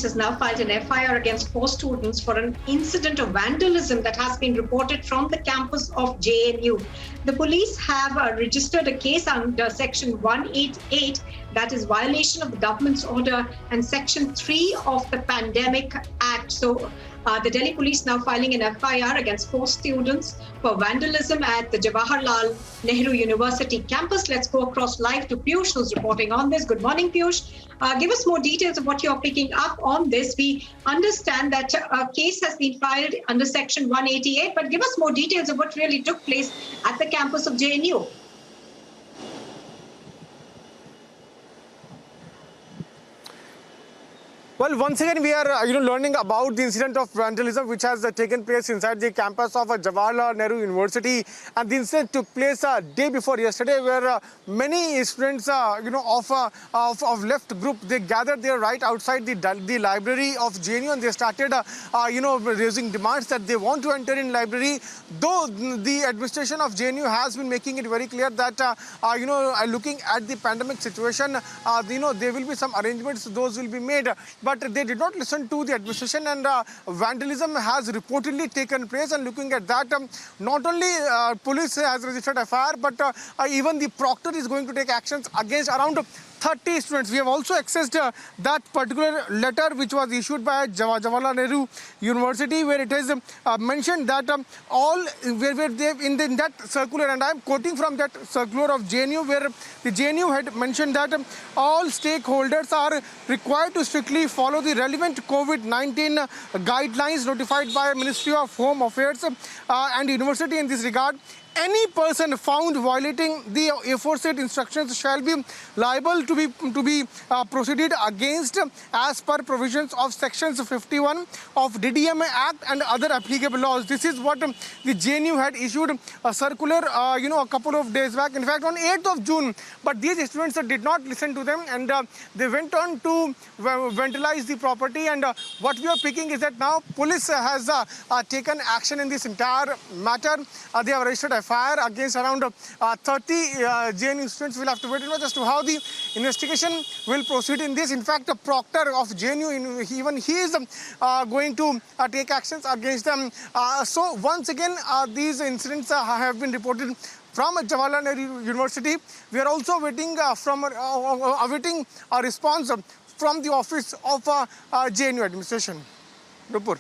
Police has now filed an FIR against 4 students for an incident of vandalism that has been reported from the campus of JNU. The police have registered a case under Section 188, that is violation of the government's order, and Section 3 of the Pandemic Act. So the Delhi police now filing an FIR against 4 students for vandalism at the Jawaharlal Nehru University campus. Let's go across live to Piyush, who's reporting on this. Good morning, Piyush. Give us more details of what you're picking up on this. We understand that a case has been filed under Section 188, but give us more details of what really took place at the campus of JNU. Well, once again, we are learning about the incident of vandalism which has taken place inside the campus of Jawaharlal Nehru University, and the incident took place day before yesterday, where many students of left group, they gathered there right outside the library of JNU, and they started raising demands that they want to enter in library. Though the administration of JNU has been making it very clear that looking at the pandemic situation, there will be some arrangements, those will be made. But they did not listen to the administration, and vandalism has reportedly taken place. And looking at that, not only police has registered FIR, but even the proctor is going to take actions against around 30 students. We have also accessed that particular letter which was issued by Jawaharlal Nehru University, where it is mentioned that in that circular, and I am quoting from that circular of JNU, where the JNU had mentioned that all stakeholders are required to strictly follow the relevant COVID-19 guidelines notified by Ministry of Home Affairs and University in this regard. Any person found violating the aforesaid instructions shall be liable to be proceeded against as per provisions of sections 51 of DDMA Act and other applicable laws. This is what the JNU had issued a circular, a couple of days back. In fact, on 8th of June. But these students did not listen to them, and they went on to vandalize the property. And what we are picking is that now police has taken action in this entire matter. They have registered FIR against around 30 JNU students. We'll have to wait and watch as to how the investigation will proceed in this. In fact, the proctor of JNU, even he is going to take actions against them. So once again, these incidents have been reported from Jawaharlal Nehru University. We are also awaiting a response from the office of JNU administration. Nupur.